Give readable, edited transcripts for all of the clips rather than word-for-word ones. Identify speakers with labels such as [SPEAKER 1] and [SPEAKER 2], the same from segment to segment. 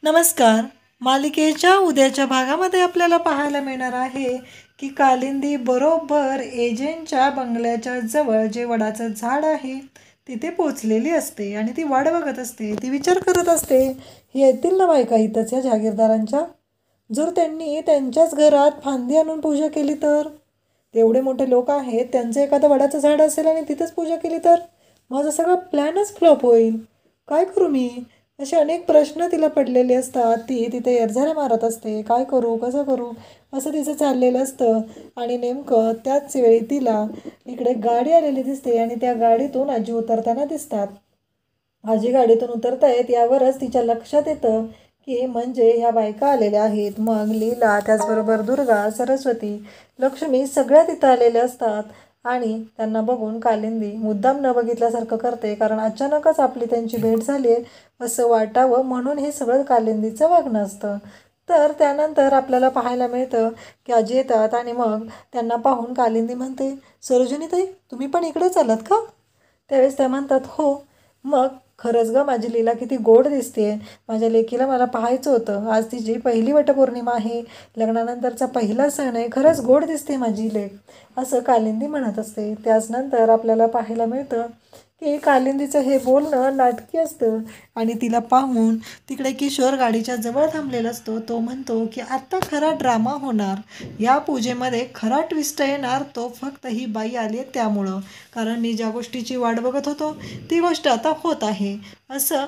[SPEAKER 1] नमस्कार. मालिकेच्या उद्याच्या भागामध्ये आपल्याला पाहायला मिळणार आहे की कालिंदी बरोबर एजंटच्या बंगल्याच्या जवळ जे वडाचं झाड आहे तिथे पोचलेली असते आणि ती वाट बघत असते. ती विचार करत असते, येतील ना बायका इथंच या जागीरदारांच्या? जर त्यांनी त्यांच्याच घरात फांदी आणून पूजा केली तर? तेवढे मोठे लोक आहेत, त्यांचं एखादं वडाचं झाड असेल आणि तिथंच पूजा केली तर माझा सगळा प्लॅनच फ्लॉप होईल. काय करू मी? असे अनेक प्रश्न तिला पडलेले असतात. ती तिथे एरझाऱ्या मारत असते, काय करू कसं करू असं तिचं चाललेलं असतं. आणि नेमकं त्याच वेळी तिला इकडे गाडी आलेली दिसते आणि त्या गाडीतून आजी उतरताना दिसतात. आजी गाडीतून उतरतायत यावरच तिच्या लक्षात येतं की म्हणजे ह्या बायका आलेल्या आहेत. मग लीला, त्याचबरोबर दुर्गा, सरस्वती, लक्ष्मी सगळ्या तिथं आलेल्या असतात. आणि त्यांना बघून कालिंदी मुद्दाम न बघितल्यासारखं करते, कारण अचानकच आपली त्यांची भेट झाली आहे असं वाटावं म्हणून हे सगळं कालिंदीचं वागणं असतं. तर त्यानंतर आपल्याला पाहायला मिळतं की आजी येतात आणि मग त्यांना पाहून कालिंदी म्हणते, सरोजिनीताई तुम्ही पण इकडेच आलात का? त्यावेळेस त्या म्हणतात, हो. मग खरंच ग माझी लीला किती गोड दिसते. माझ्या लेकीला मला पाहायचं होतं. आज तिची पहिली वटपौर्णिमा आहे, लग्नानंतरचा पहिला सण आहे. खरंच गोड दिसते माझी लेक असं कालिंदी म्हणत असते. त्याच नंतर आपल्याला पाहायला मिळतं की कालिंदीचं हे बोलणं नाटकी असतं आणि तिला पाहून तिकडे किशोर गाडीच्या जवळ थांबलेला असतो. तो म्हणतो की आत्ता खरा ड्रामा होणार, या पूजेमध्ये खरा ट्विस्ट येणार तो फक्त ही बाई आली आहे त्यामुळं, कारण मी ज्या गोष्टीची वाट बघत होतो ती गोष्ट आता होत आहे असं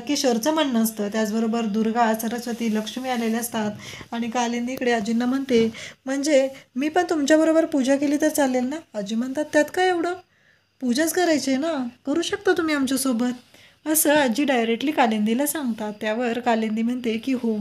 [SPEAKER 1] किशोरचं म्हणणं असतं. त्याचबरोबर दुर्गा, सरस्वती, लक्ष्मी आलेले असतात आणि कालिंदीकडे आजींना म्हणते, म्हणजे मी पण तुमच्याबरोबर पूजा केली तर चालेल ना? आजी म्हणतात, त्यात काय एवढं, पूजाच करायची आहे ना, करू शकता तुम्ही आमच्यासोबत असं आजी डायरेक्टली कालिंदीला सांगतात. त्यावर कालिंदी म्हणते की हो.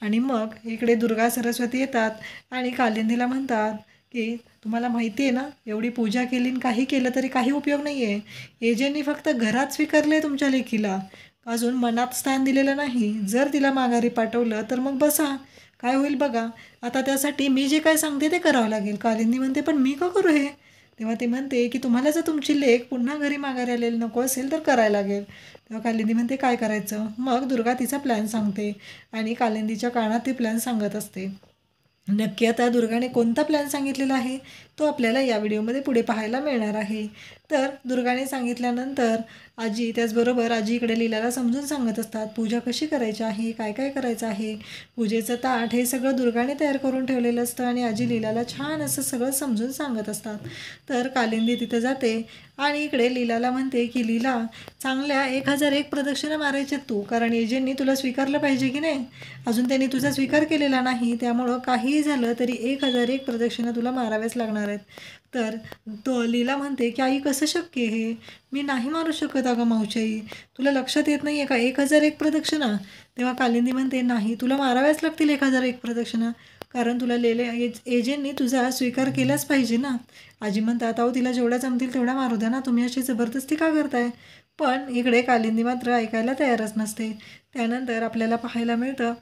[SPEAKER 1] आणि मग इकडे दुर्गा, सरस्वती येतात आणि कालिंदीला म्हणतात की तुम्हाला माहिती आहे ना, एवढी पूजा केली आणि काही केलं तरी काही उपयोग नाही आहे. एजेंनी फक्त घरात स्वीकारले तुमच्या लेकीला, अजून मनात स्थान दिलेलं नाही. जर तिला माघारी पाठवलं तर मग बसा काय होईल बघा. आता त्यासाठी मी जे काय सांगते ते करावं लागेल. कालिंदी म्हणते, पण मी का करू हे? तेव्हा ते म्हणते की तुम्हाला जर तुमची लेक पुन्हा घरी माघारी आलेली नको असेल तर करायला लागेल. तेव्हा कालिंदी म्हणते, काय करायचं? मग दुर्गा तिचा प्लॅन सांगते आणि कालिंदीच्या कानात ती प्लॅन सांगत असते. नक्की आता दुर्गाने कोणता प्लॅन सांगितलेला आहे तो आपल्याला या व्हिडिओमध्ये पुढे पाहायला मिळणार आहे. तर दुर्गाने सांगितल्यानंतर आजी, त्याचबरोबर आजी इकडे लीलाला समजून सांगत असतात पूजा कशी करायची आहे, काय काय करायचं आहे. पूजेचं ताट हे सगळं दुर्गाने तयार करून ठेवलेलं असतं आणि आजी लीलाला छान असं सगळं समजून सांगत असतात. तर कालिंदी तिथं जाते आणि इकडे लीलाला म्हणते की लीला, चांगल्या 1001 प्रदक्षिणा मारायच्या तू, कारण एजंटनी तुला स्वीकारलं पाहिजे की नाही. अजून त्यांनी तुझा स्वीकार केलेला नाही, त्यामुळं काहीही झालं तरी 1001 प्रदक्षिणा तुला माराव्याच लागणार आहेत. तर तो लीला म्हणते की आई कसं शक्य हे, मी नाही मारू शकत अगं मावशाई, तुला लक्षात येत नाही आहे का 1001 प्रदक्षिणा? तेव्हा कालिंदी म्हणते, नाही तुला माराव्याच लागतील 1001 प्रदक्षिणा, कारण तुला एजंटनी तुझा स्वीकार केलाच पाहिजे ना. आजी म्हणतात, अहो तिला जेवढ्या जमतील तेवढ्या मारू द्या ना, तुम्ही अशी जबरदस्ती का करताय? पण इकडे कालिंदी मात्र ऐकायला तयारच नसते. त्यानंतर आपल्याला पाहायला मिळतं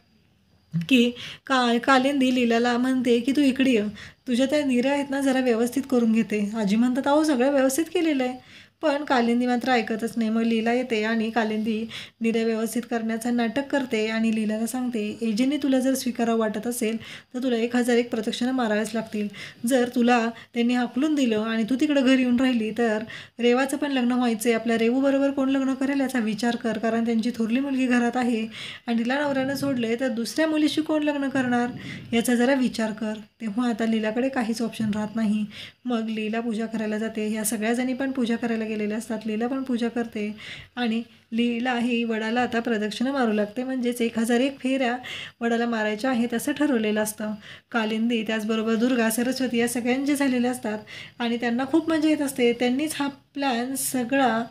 [SPEAKER 1] की कालिंदी लीलाला म्हणते की तू इकडे ये, तुझ्या त्या निऱ्या आहेत ना जरा व्यवस्थित करून घेते. आजी म्हणतात, अहो सगळं व्यवस्थित केलेलं आहे. पण कालिंदी मात्र ऐकतच नाही. मग लीला येते आणि कालिंदी निऱ्या व्यवस्थित करण्याचं नाटक करते आणि लीलाला सांगते, एजंटनी तुला जर स्वीकारावं वाटत असेल तर तुला 1001 प्रदक्षिणा माराव्याच लागतील. जर तुला त्यांनी हाकलून दिलं आणि तू तिकडं घरी येऊन राहिली तर रेवाचं पण लग्न व्हायचं आहे. आपल्या रेवूबरोबर कोण लग्न करेल याचा विचार कर, कारण त्यांची थोरली मुलगी घरात आहे आणि तिला नवऱ्यानं सोडले तर दुसऱ्या मुलीशी कोण लग्न करणार याचा जरा विचार कर. तेव्हा आता लीलाकडे काहीच ऑप्शन राहत नाही. मग लीला पूजा करायला जाते. ह्या सगळ्याजणी पण पूजा करायला गेलेल्या असतात. लीला पण पूजा करते आणि लीला ही वडाला आता प्रदक्षिणा मारू लागते, म्हणजेच 1001 फेऱ्या वडाला मारायच्या आहेत असं ठरवलेलं असतं. कालिंदी, त्याचबरोबर दुर्गा, सरस्वती या सगळ्यांचे झालेले असतात आणि त्यांना खूप मजा येत असते. त्यांनीच हा प्लॅन सगळा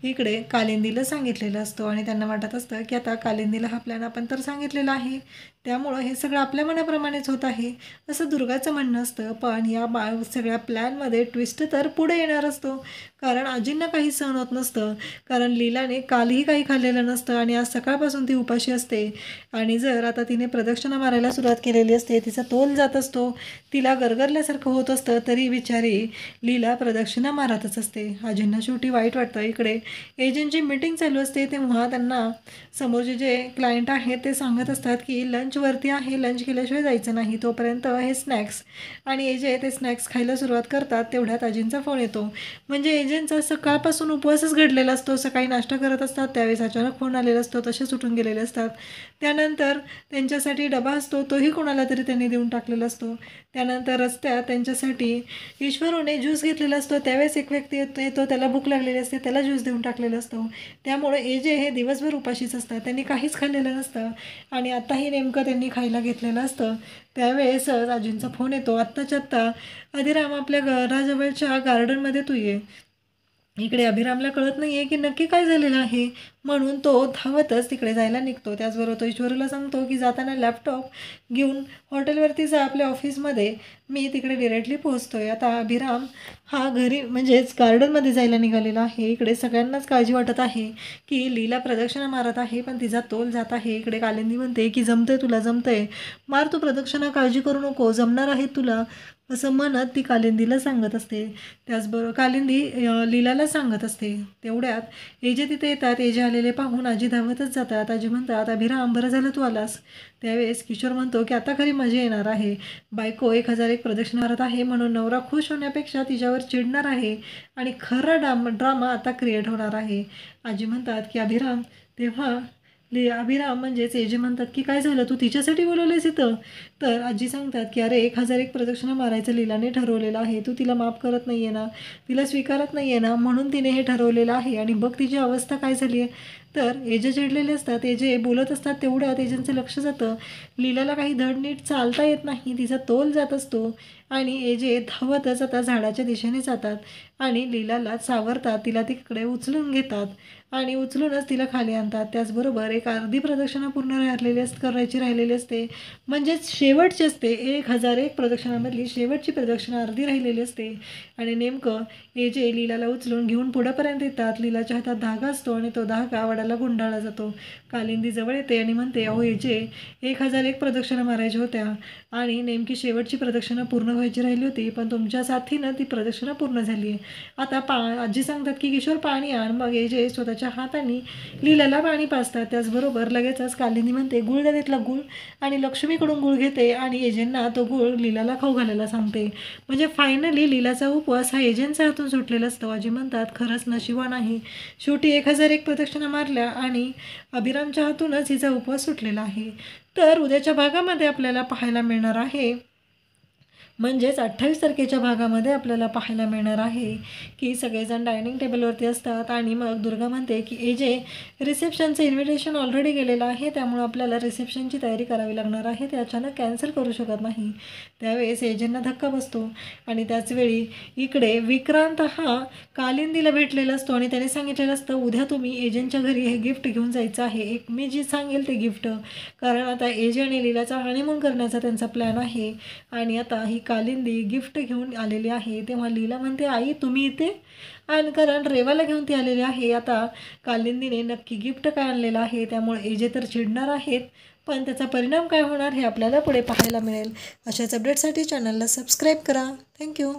[SPEAKER 1] इकडे कालिंदीला सांगितलेलं असतो आणि त्यांना वाटत असतं की आता कालिंदीला हा प्लॅन आपण तर सांगितलेला आहे, त्यामुळं हे सगळं आपल्या मनाप्रमाणेच होत आहे असं दुर्गाचं म्हणणं असतं. पण या सगळ्या प्लॅनमध्ये ट्विस्ट तर पुढे येणार असतो, कारण आजींना काही सहन होत नसतं, कारण लीलाने कालही काही खाल्लेलं नसतं आणि आज सकाळपासून ती उपाशी असते. आणि जर आता तिने प्रदक्षिणा मारायला सुरुवात केलेली असते, तिचा तोल जात असतो, तिला गरगरल्यासारखं होत असतं, तरी बिचारी लीला प्रदक्षिणा मारतच असते. आजींना शेवटी वाईट वाटतं. इकडे एजंटची मीटिंग चालू असते तेव्हा त्यांना समोरचे जे क्लायंट आहेत ते सांगत असतात की लंचवरती आहे, लंच केल्याशिवाय जायचं नाही, तोपर्यंत हे स्नॅक्स. आणि एजे ते स्नॅक्स खायला सुरुवात करतात. तेवढ्यात आजींचा फोन येतो. म्हणजे एजंटचा सकाळपासून उपवासच घडलेला असतो. सकाळी नाश्ता करत असतात त्यावेळेस अचानक फोन आलेला असतो, तसेच उठून गेलेले असतात. त्यानंतर त्यांच्यासाठी डबा असतो, तोही कोणाला तरी त्यांनी देऊन टाकलेला असतो. त्यानंतर रस्त्यात त्यांच्यासाठी ईश्वरूने ज्यूस घेतलेला असतो. त्यावेळेस एक व्यक्ती येतो, त्याला भूक लागलेली असते, त्याला ज्यूस देऊन टाकलेला असतो. त्यामुळे एजे हे दिवसभर उपाशीच असतात, त्यांनी काहीच खाल्लेलं नसतं. आणि आत्ताही नेमकं त्यांनी खायला घेतलेलं असतं. त्यावेळेस आजींचा फोन येतो, आत्ताच्या आत्ता अधिराम आपल्या घराजवळच्या गार्डनमध्ये तू ये. इकडे अभिरामला कळत नाही आहे की नक्की काय झालेलं आहे, म्हणून तो धावतच तिकडे जायला निघतो. त्याचबरोबर तो ईश्वरूला सांगतो की जाताना लॅपटॉप घेऊन हॉटेलवरती जा आपल्या ऑफिसमध्ये, मी तिकडे डिरेक्टली पोहोचतोय. आता अभिराम हा घरी म्हणजेच गार्डनमध्ये जायला निघालेला आहे. इकडे सगळ्यांनाच काळजी वाटत आहे की लीला प्रदक्षिणा मारत आहे पण तिचा तोल जात आहे. इकडे कालिंदी म्हणते की जमतंय तुला, जमतंय, मार तू प्रदक्षिणा, काळजी करू नको, जमणार आहे तुला, असं म्हणत ती कालिंदीला सांगत असते. त्याचबरोबर कालिंदी लीलाला सांगत असते. तेवढ्यात एजे तिथे येतात. एजे आलेले पाहून आजी धावतच जातात. आजी म्हणतात अभिराम बरं झालं तू आलास. त्यावेळेस किशोर म्हणतो की आता खरी मजा येणार आहे. बायको 1001 प्रदक्षिणा मारत आहे म्हणून नवरा खुश होण्यापेक्षा तिच्यावर चिडणार आहे आणि खरा ड्रामा आता क्रिएट होणार आहे. आजी म्हणतात की अभिराम, तेव्हा अभिराम म्हणजेच एजे म्हणतात की काय झालं, तू तिच्यासाठी बोलवलेस इथं. तर आजी सांगतात की अरे 1001 प्रदक्षिणा मारायचं लीलाने ठरवलेलं आहे, तू तिला माफ करत नाही आहे ना, तिला स्वीकारत नाही आहे ना, म्हणून तिने हे ठरवलेलं आहे. आणि बघ तिची अवस्था काय झाली आहे. तर एजे चिडलेले असतात. एजे बोलत असतात तेवढ्यात एजंटचं लक्ष जातं लीलाला काही धड नीट चालता येत नाही, तिचा तोल जात असतो. आणि एजे धावतच आता झाडाच्या दिशेने जातात आणि लीलाला सावरतात, तिला तिकडे उचलून घेतात आणि उचलूनच तिला खाली आणतात. त्याचबरोबर एक अर्धी प्रदक्षिणा पूर्ण करायची राहिलेली असते, म्हणजेच शेवटची असते. 1001 प्रदक्षिणामधली शेवटची प्रदक्षिणा अर्धी राहिलेली असते. आणि नेमकं एजे लीलाला उचलून घेऊन पुढंपर्यंत येतात. लीलाच्या हातात धागा असतो आणि तो धागा वडाला गुंडाळला जातो. कालिंदी जवळ येते आणि म्हणते अहो एजे, 1001 प्रदक्षिणा मारायच्या होत्या आणि नेमकी शेवटची प्रदक्षिणा पूर्ण व्हायची राहिली होती, पण तुमच्या साथीनं ती प्रदक्षिणा पूर्ण झाली आहे. आता आजी सांगतात की किशोर पाणी आण. मग एजे स्वतःच्या हाताने लीलाला पाणी पाजतात. त्याचबरोबर लगेचच कालिंदी म्हणते गुळ द्या तिथला गुळ, आणि लक्ष्मीकडून गुळ घेते आणि एजेंना तो गुळ लीलाला खाऊ घालायला सांगते. म्हणजे फायनली लीलाचा उपवास हा एजंटच्या हातून सुटलेला असतो. आजी म्हणतात खरंच नशिबान आहे, शेवटी 1001 प्रदक्षिणा मारल्या आणि अभिरामच्या हातूनच हिचा उपवास सुटलेला आहे. तर उद्याच्या भागामध्ये आपल्याला पाहायला मिळणार आहे, म्हणजेच 28 तारखेच्या भागामध्ये आपल्याला पाहायला मिळणार आहे की सगळेजण डायनिंग टेबलवरती असतात आणि मग दुर्गा म्हणते की एजे रिसेप्शनचं इन्व्हिटेशन ऑलरेडी गेलेलं आहे, त्यामुळे आपल्याला रिसेप्शनची तयारी करावी लागणार आहे, ते अचानक कॅन्सल करू शकत नाही. त्यावेळेस एजेंना धक्का बसतो आणि त्याचवेळी इकडे विक्रांत हा कालिंदीला भेटलेला असतो आणि त्याने सांगितलेलं असतं उद्या तुम्ही एजंटच्या घरी हे गिफ्ट घेऊन जायचं आहे, एक मी जी सांगेल ते गिफ्ट, कारण आता एजे आणि लीलाचा हनीमून करण्याचा त्यांचा प्लॅन आहे. आणि आता ही कालिंदी गिफ्ट घेऊन आलेली आहे. तेव्हा लीला म्हणते आई तुम्ही इथे, आणि कारण रेवाला घेऊन ती आलेली आहे. आता कालिंदीने नक्की गिफ्ट काय आणलेलं आहे, त्यामुळे एजे तर चिडणार आहेत, पण त्याचा परिणाम काय होणार हे आपल्याला पुढे पाहायला मिळेल. अशाच अपडेटसाठी चॅनलला सबस्क्राईब करा. थँक्यू.